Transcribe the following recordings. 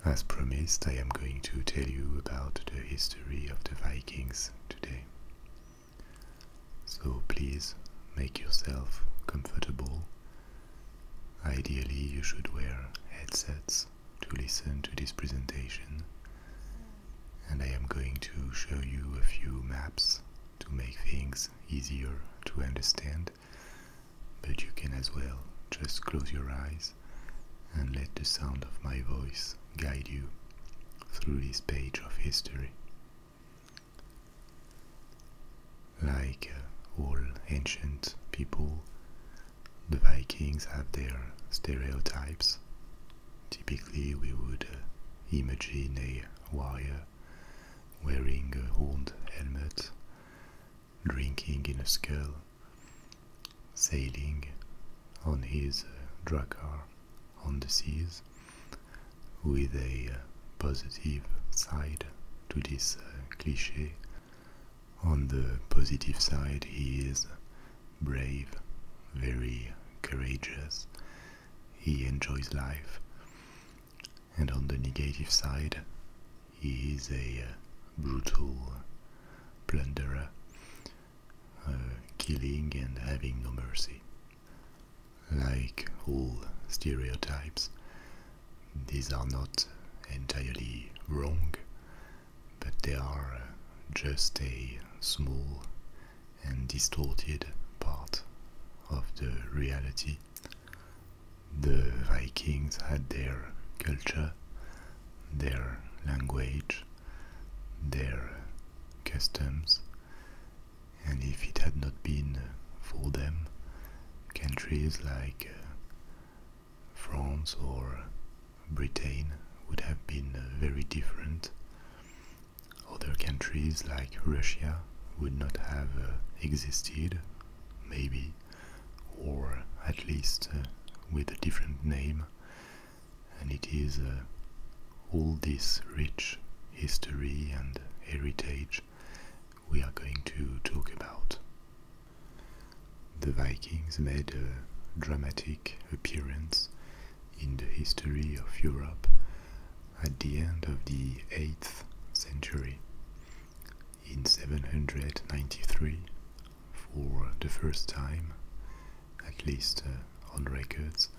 As promised, I am going to tell you about the history of the Vikings today. So please make yourself comfortable. Ideally, you should wear headsets to listen to this presentation, and I am going to show you a few maps to make things easier to understand, but you can as well just close your eyes and let the sound of my voice guide you through this page of history. Like all ancient people, the Vikings have their stereotypes. Typically we would imagine a warrior wearing a horned helmet, drinking in a skull, sailing on his drakkar on the seas, with a positive side to this cliché. On the positive side, he is brave, very courageous, he enjoys life, and on the negative side, he is a brutal plunderer, killing and having no mercy. Like all stereotypes, these are not entirely wrong, but they are just a small and distorted part of the reality. The Vikings had their culture, their language, their customs, and if it had not been for them, countries like France or Britain would have been very different. Other countries like Russia would not have existed, maybe, or at least with a different name. And it is all this rich history and heritage we are going to talk about. The Vikings made a dramatic appearance in the history of Europe at the end of the 8th century. In 793, for the first time, at least on records,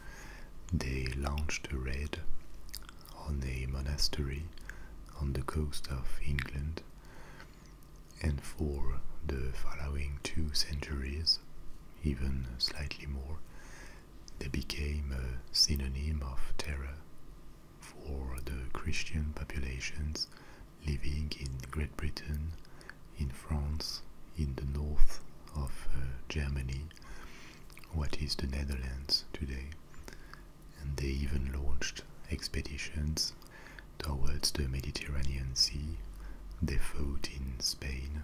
they launched a raid on a monastery on the coast of England, and for the following 2 centuries, even slightly more, they became a synonym of terror for the Christian populations living in Great Britain, in France, in the north of Germany, what is the Netherlands today. And they even launched expeditions towards the Mediterranean Sea. They fought in Spain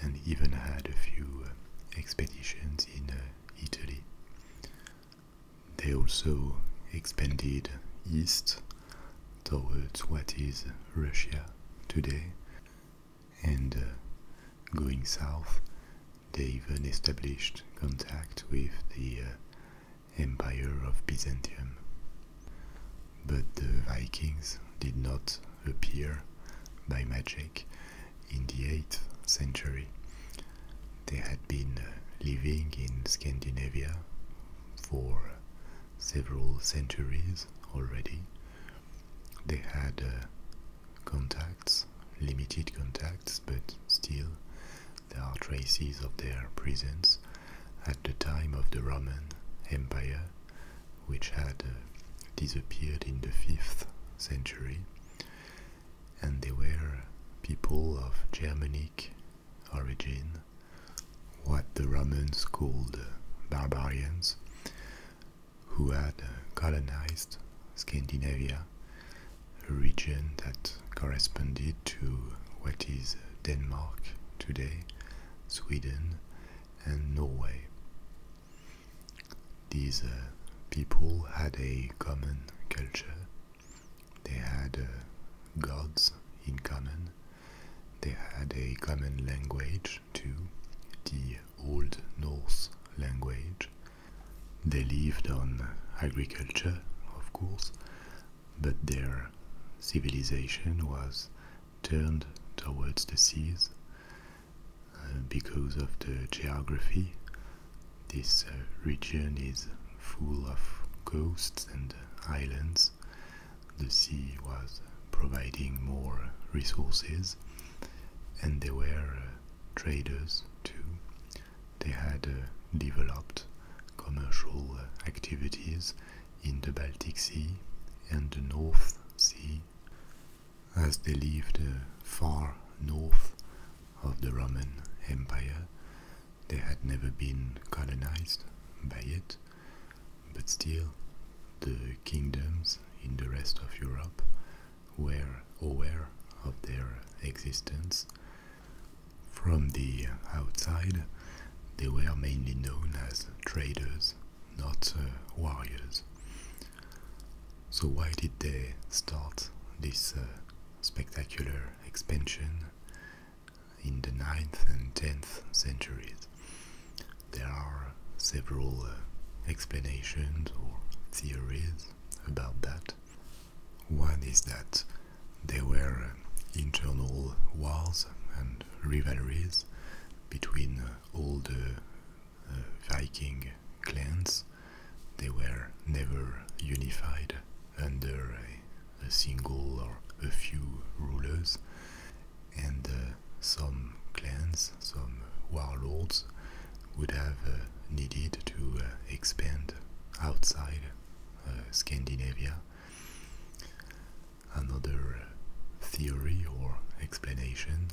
and even had a few expeditions in Italy. They also expanded east towards what is Russia today, and going south they even established contact with the Empire of Byzantium. But the Vikings did not appear by magic in the 8th century. They had been living in Scandinavia for several centuries already. They had contacts, limited contacts, but still there are traces of their presence at the time of the Roman Empire, which had disappeared in the 5th century, and they were people of Germanic origin, what the Romans called barbarians, who had colonized Scandinavia, a region that corresponded to what is Denmark today, Sweden and Norway. These people had a common culture, they had gods in common, they had a common language too, the Old Norse language. They lived on agriculture, of course, but their civilization was turned towards the seas because of the geography. This region is full of coasts and islands. The sea was providing more resources, and they were traders too. They had developed commercial activities in the Baltic Sea and the North Sea, as they lived far north of the Roman Empire. They had never been colonized by it, but still the kingdoms in the rest of Europe were aware of their existence. From the outside, they were mainly known as traders, not warriors. So why did they start this spectacular expansion in the 9th and 10th centuries? There are several explanations or theories about that. One is that there were internal wars and rivalries between all the Viking clans. They were never unified under a single or a few rulers, and some clans, some warlords, would have needed to expand outside Scandinavia. Another theory or explanation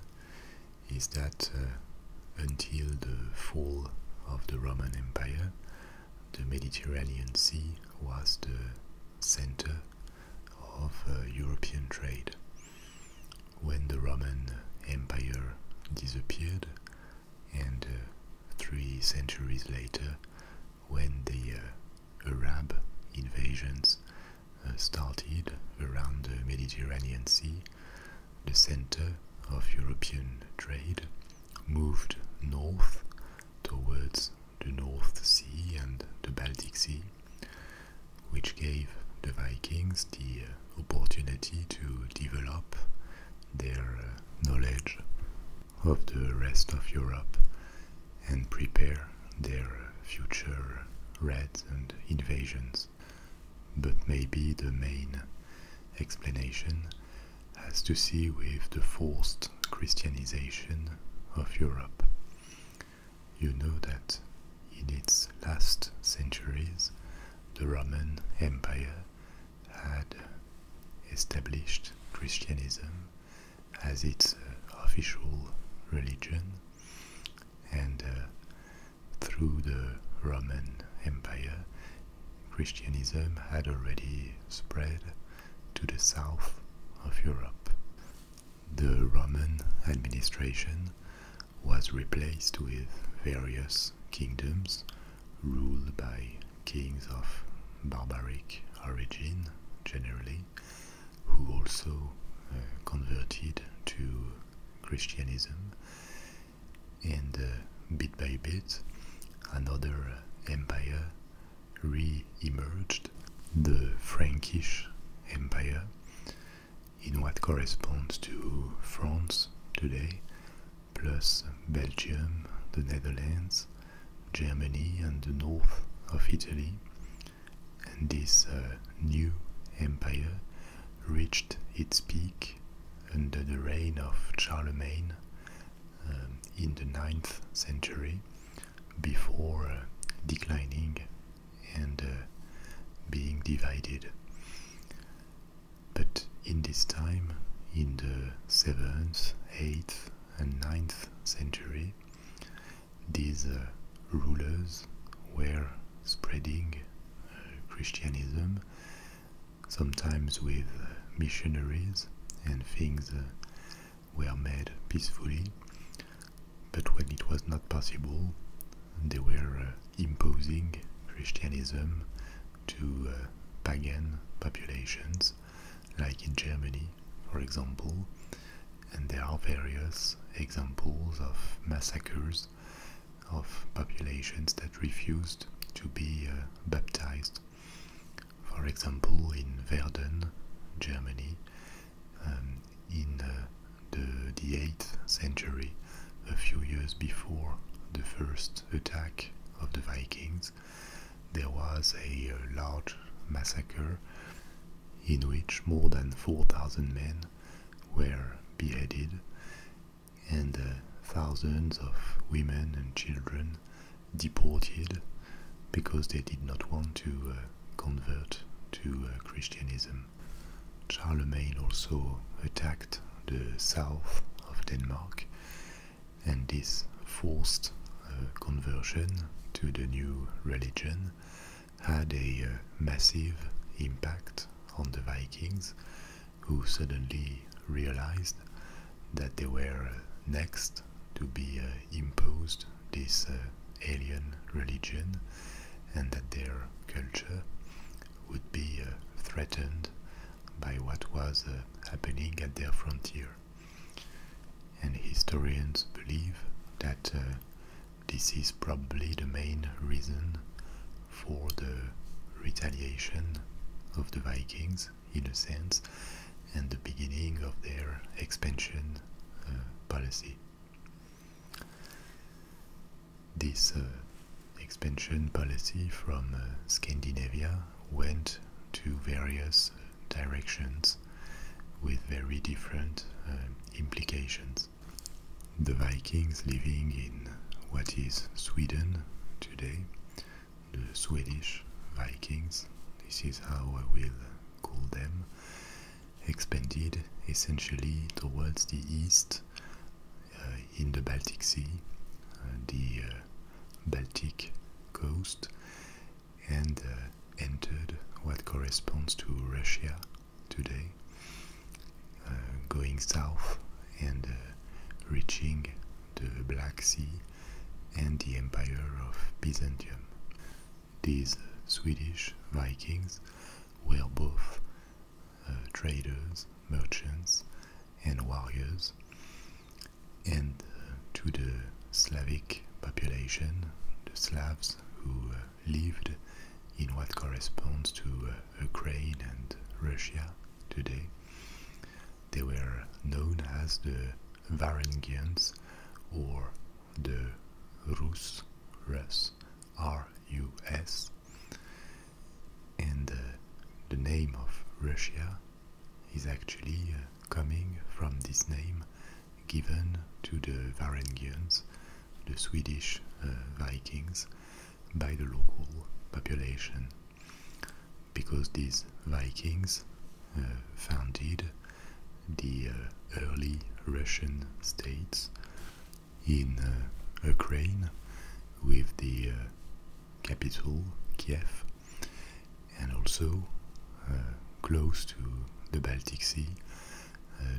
is that until the fall of the Roman Empire, the Mediterranean Sea was the center of European trade. When the Roman Empire disappeared, and 3 centuries later, when the Arab invasions started around the Mediterranean Sea, the center of European trade moved north towards the North Sea and the Baltic Sea, which gave the Vikings the opportunity to develop their knowledge of the rest of Europe and prepare their future raids and invasions. But maybe the main explanation has to see with the forced Christianization of Europe. You know that in its last centuries, the Roman Empire had established Christianism as its official religion, and through the Roman Empire, Christianism had already spread to the south of Europe. The Roman administration was replaced with various kingdoms ruled by kings of barbaric origin, generally, who also converted to Christianism, and bit by bit another empire re-emerged, the Frankish Empire, in what corresponds to France today, plus Belgium, the Netherlands, Germany and the north of Italy. And this new empire reached its peak under the reign of Charlemagne in the 9th century, before declining and being divided. But in this time, in the 7th, 8th and 9th century, these rulers were spreading Christianism, sometimes with missionaries, and things were made peacefully. But when it was not possible, they were imposing Christianism to pagan populations, like in Germany, for example, and there are various examples of massacres of populations that refused to be baptized. For example, in Verden, Germany, the 8th century, a few years before the first attack of the Vikings, there was a large massacre in which more than 4,000 men were beheaded, and thousands of women and children deported because they did not want to convert to Christianism. Charlemagne also attacked the south of Denmark, and this forced conversion to the new religion had a massive impact on the Vikings, who suddenly realized that they were next to be imposed this alien religion, and that their culture would be threatened by what was happening at their frontier. And historians believe that this is probably the main reason for the retaliation of the Vikings, in a sense, and the beginning of their expansion policy. This expansion policy from Scandinavia went to various directions with very different implications. The Vikings living in what is Sweden today, the Swedish Vikings, this is how I will call them, expanded essentially towards the east in the Baltic Sea, the Baltic coast, and entered what corresponds to Russia today, going south and reaching the Black Sea and the Empire of Byzantium. These Swedish Vikings were both traders, merchants, and warriors, and to the Slavic population, the Slavs who lived in what corresponds to Ukraine and Russia today, they were known as the Varangians or the Rus, R-U-S, and the name of Russia is actually coming from this name given to the Varangians, the Swedish Vikings, by the local population, because these Vikings founded the early Russian states in Ukraine, with the capital Kiev, and also close to the Baltic Sea,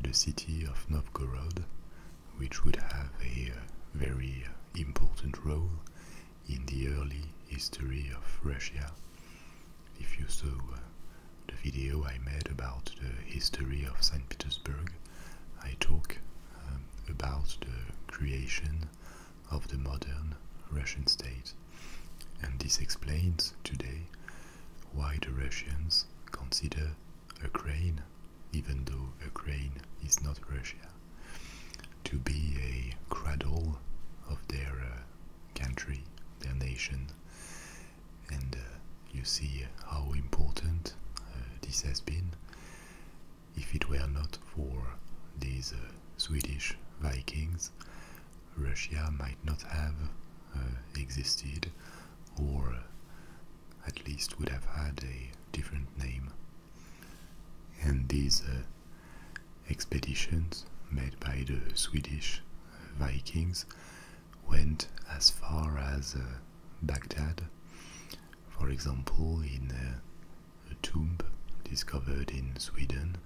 the city of Novgorod, which would have a very important role in the early history of Russia. If you saw the video I made about the history of St. Petersburg, I talk about the creation of the modern Russian state, and this explains today why the Russians consider Ukraine, even though Ukraine is not Russia, to be a cradle of their country, their nation. And you see how important this has been. If it were not for these Swedish Vikings, Russia might not have existed, or at least would have had a different name. And these expeditions made by the Swedish Vikings went as far as Baghdad. For example, in a tomb discovered in Sweden,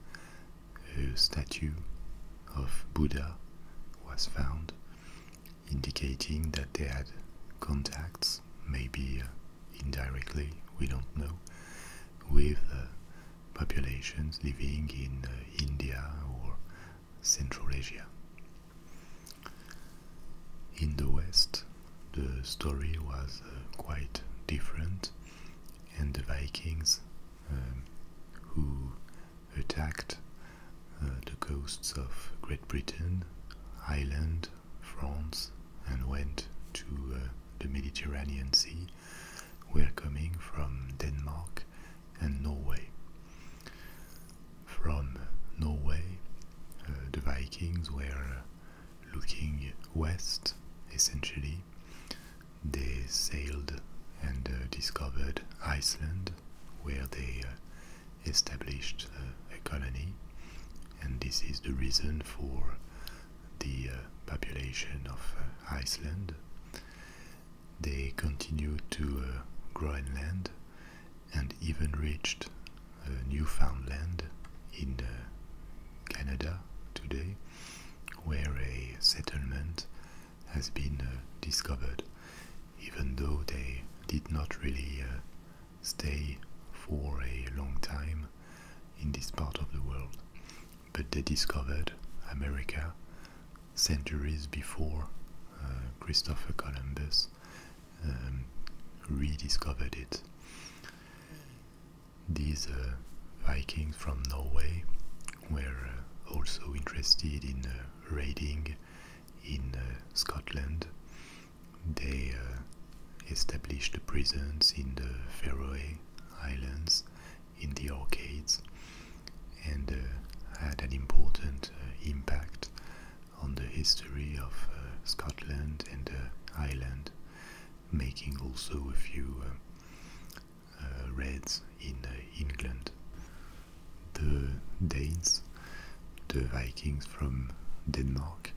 a statue of Buddha was found, indicating that they had contacts, maybe indirectly, we don't know, with populations living in India or Central Asia. In the West, the story was quite different, and the Vikings who attacked the coasts of Great Britain island, France, and went to the Mediterranean Sea were coming from Denmark and Norway. From Norway, the Vikings were looking west, essentially. They sailed and discovered Iceland, where they established a colony, and this is the reason for the population of Iceland. They continued to Groenland and even reached Newfoundland in Canada today, where a settlement has been discovered, even though they did not really stay for a long time in this part of the world. But they discovered America centuries before Christopher Columbus rediscovered it. These Vikings from Norway were also interested in raiding in Scotland. They established a presence in the Faroe Islands, in the Orcades, and had an important impact on the history of Scotland and Ireland, making also a few raids in England. The Danes, the Vikings from Denmark,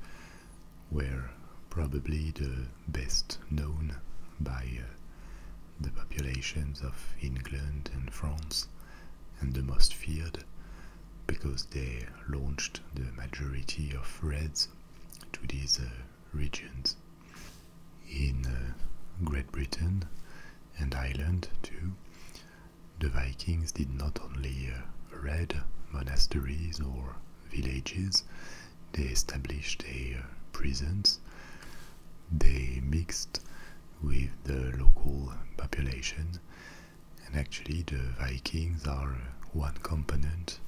were probably the best known by the populations of England and France, and the most feared because they launched the majority of raids to these regions. In Great Britain and Ireland too, the Vikings did not only raid monasteries or villages, they established a presence. They mixed with the local population, and actually the Vikings are one component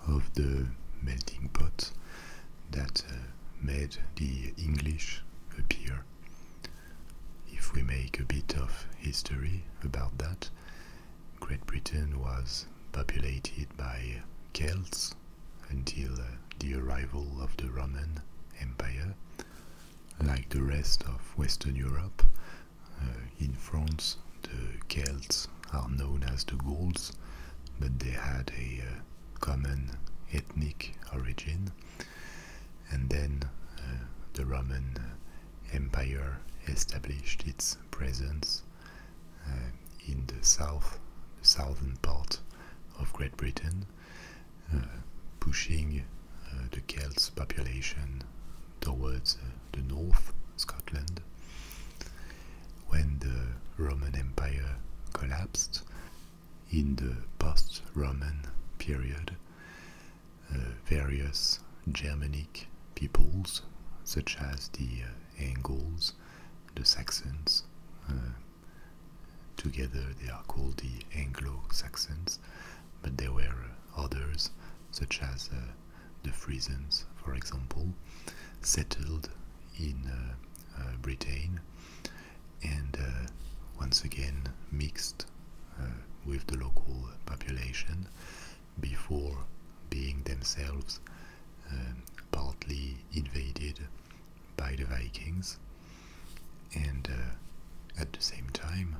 of the melting pot that made the English appear. If we make a bit of history about that, Great Britain was populated by Celts until the arrival of the Roman Empire. Like the rest of Western Europe, in France the Celts are known as the Gauls, but they had a common ethnic origin, and then the Roman Empire established its presence in the southern part of Great Britain, pushing the Celts population towards the north, Scotland. When the Roman Empire collapsed, in the post-Roman period, various Germanic peoples, such as the Angles, the Saxons, together they are called the Anglo-Saxons, but there were others, such as the Frisians, for example, settled in Britain, and once again mixed with the local population before being themselves partly invaded by the Vikings. And at the same time,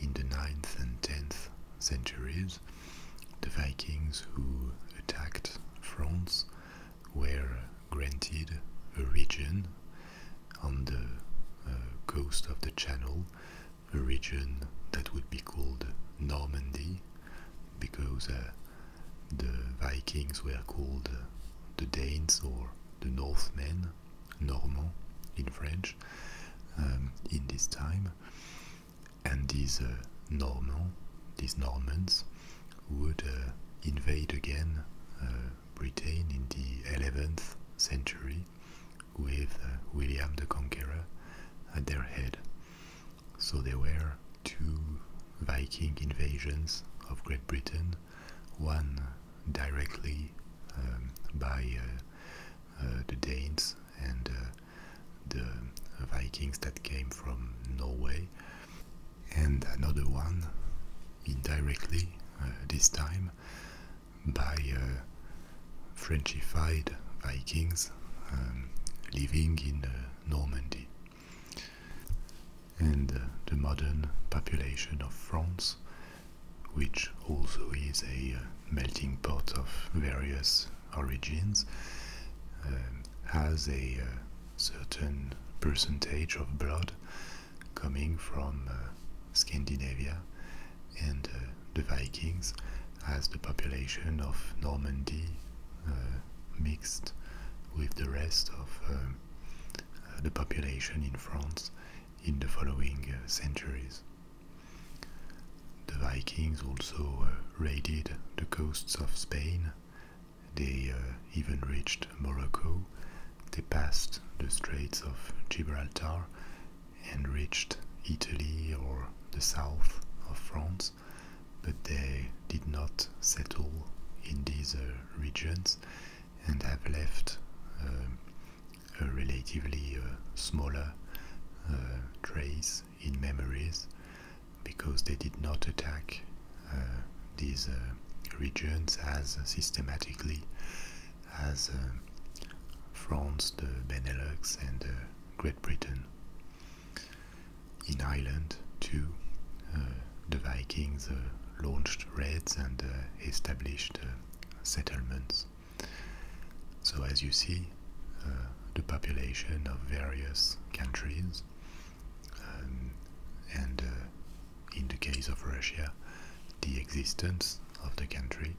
in the 9th and 10th centuries, the Vikings who attacked France were granted a region on the coast of the Channel, a region that would be called Normandy, because the Vikings were called the Danes, or the Northmen, Normands in French, in this time. And these Normans would invade again Britain in the 11th century with William the Conqueror at their head. So there were two Viking invasions of Great Britain, one directly by the Danes and the Vikings that came from Norway, and another one indirectly, this time by Frenchified Vikings living in Normandy. And the modern population of France, which also is a melting pot of various origins, has a certain percentage of blood coming from Scandinavia, and the Vikings, as the population of Normandy mixed with the rest of the population in France in the following centuries. The Vikings also raided the coasts of Spain. They even reached Morocco. They passed the Straits of Gibraltar and reached Italy or the south of France, but they did not settle in these regions and have left a relatively smaller trace in memories, because they did not attack these regions as systematically as France, the Benelux, and Great Britain. In Ireland, too, the Vikings launched raids and established settlements. So, as you see, the population of various countries, and in the case of Russia, the existence of the country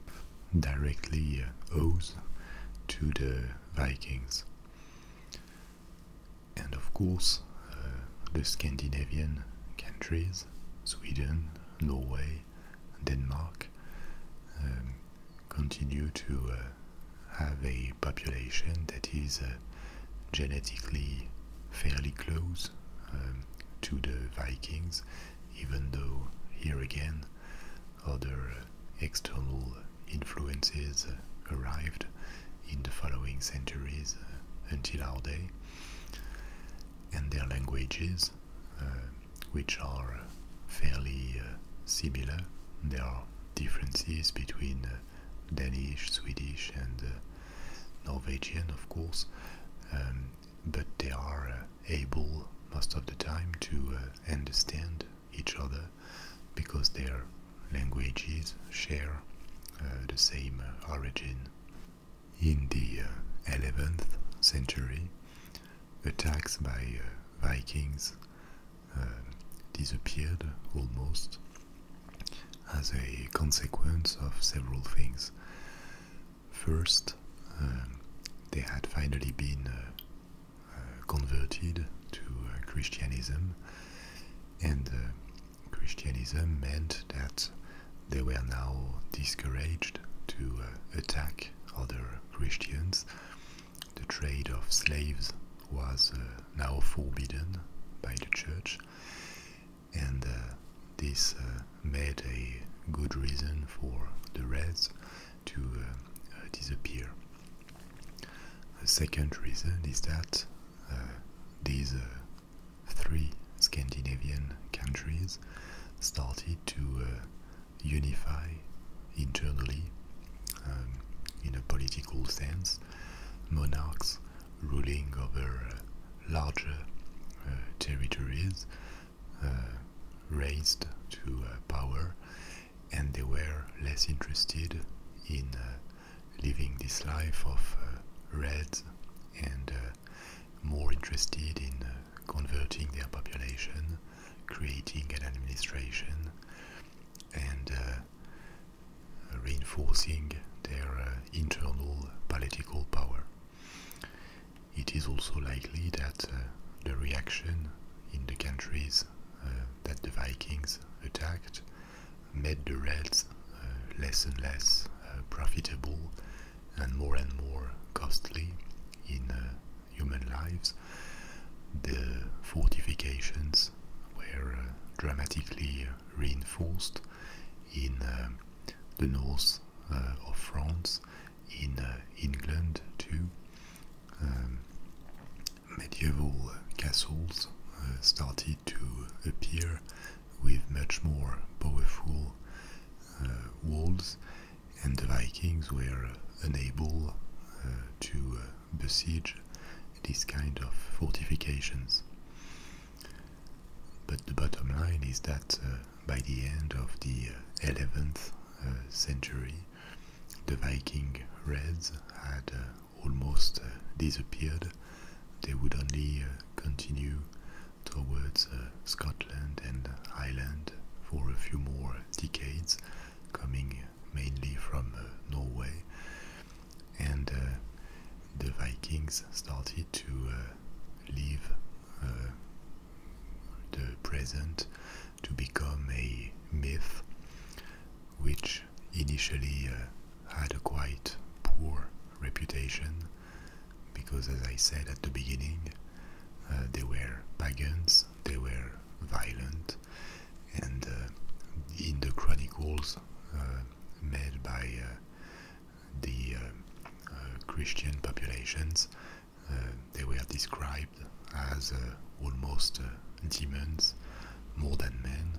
directly owes to the Vikings. And of course, the Scandinavian countries, Sweden, Norway, Denmark, continue to have a population that is genetically fairly close to the Vikings, even though here again other external influences arrived in the following centuries until our day, and their languages, which are fairly similar. There are differences between Danish, Swedish, and Norwegian, of course, but they are able most of the time to understand each other because their languages share the same origin. In the 11th century, attacks by Vikings disappeared almost as a consequence of several things. First, they had finally been converted to Christianism, and Christianism meant that they were now discouraged to attack other Christians. The trade of slaves was now forbidden by the church, and this made a good reason for the raids to disappear. The second reason is that these three Scandinavian countries started to unify internally, in a political sense. Monarchs ruling over larger territories raised to power, and they were less interested in living this life of raids and more interested in converting their population, creating an administration, and reinforcing their internal political power. It is also likely that the reaction in the countries that the Vikings attacked made the raids less and less profitable and more costly in human lives. The fortifications were dramatically reinforced in the north of France, in England too, medieval castles started to appear with much more powerful walls, and the Vikings were unable to besiege this kind of fortifications. But the bottom line is that by the end of the 11th century, the Viking raids had almost disappeared. They would only continue towards Scotland and Ireland for a few more decades, coming mainly from Norway. And the Vikings started to leave the present to become a myth, which initially had a quite poor reputation, because, as I said at the beginning, they were pagans, they were violent, and in the chronicles made by the Christian populations, they were described as almost demons more than men,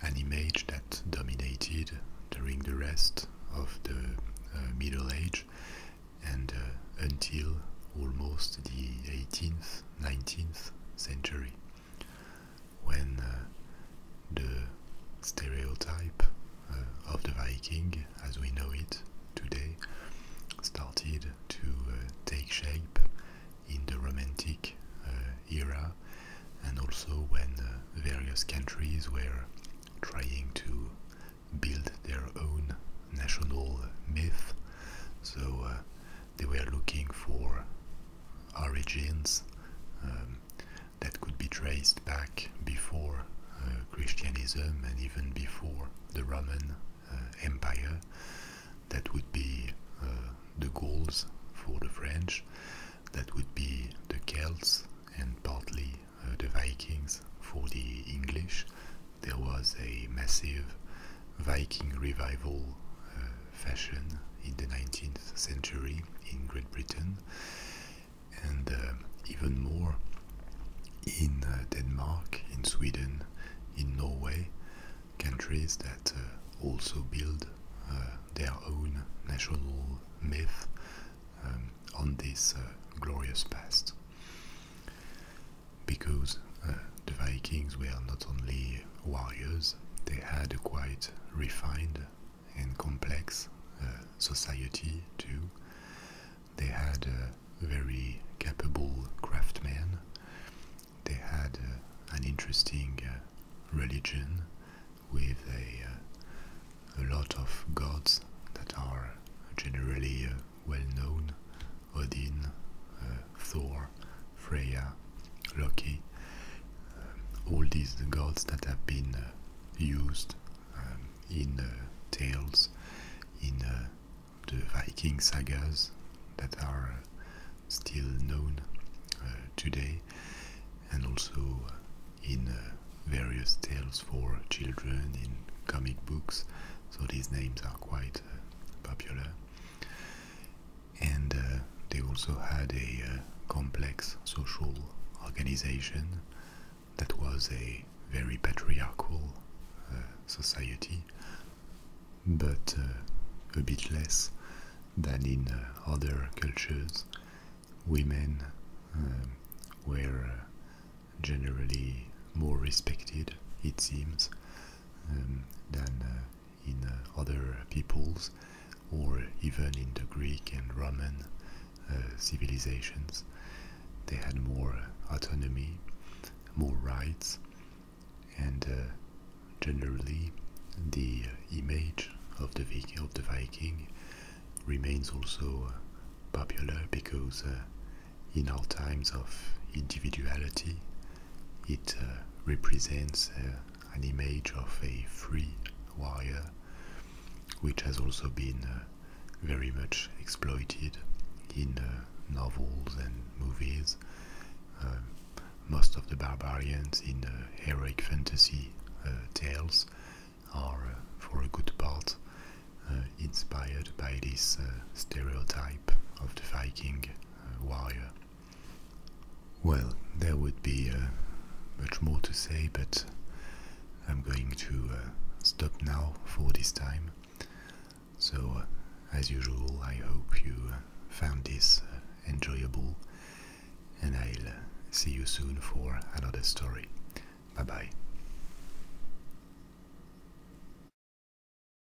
an image that dominated during the rest of the Middle Age and until almost the 18th, 19th century, when the stereotype of the Viking as we know it today started to take shape in the Romantic era, and also when various countries were trying to build their own national myth. So they were looking for origins that could be traced back before Christianism and even before the Roman Empire. That would be the Gauls for the French, that would be the Celts, and partly the Vikings for the English. There was a massive Viking revival fashion in the 19th century in Great Britain, and even more in Denmark, in Sweden, in Norway, countries that also build their own national myth on this glorious past. Because the Vikings were not only warriors, they had a quite refined and complex society too. They had very capable craftsmen. They had an interesting religion with a lot of gods that are generally well known: Odin, Thor, Freya, Loki, all these gods that have been used in tales, in the Viking sagas that are still known today, and also in various tales for children in comic books. So these names are quite popular. And they also had a complex social organization that was a very patriarchal society, but a bit less than in other cultures. Women were generally more respected, it seems, than in other peoples, or even in the Greek and Roman civilizations. They had more autonomy, more rights, and generally the image of the Viking remains also popular, because in our times of individuality, it represents an image of a free warrior, which has also been very much exploited in novels and movies. Most of the barbarians in heroic fantasy tales are, for a good part, inspired by this stereotype of the Viking warrior. Well, there would be much more to say, but I'm going to stop now for this time. So, as usual, I hope you found this enjoyable, and I'll see you soon for another story. Bye bye.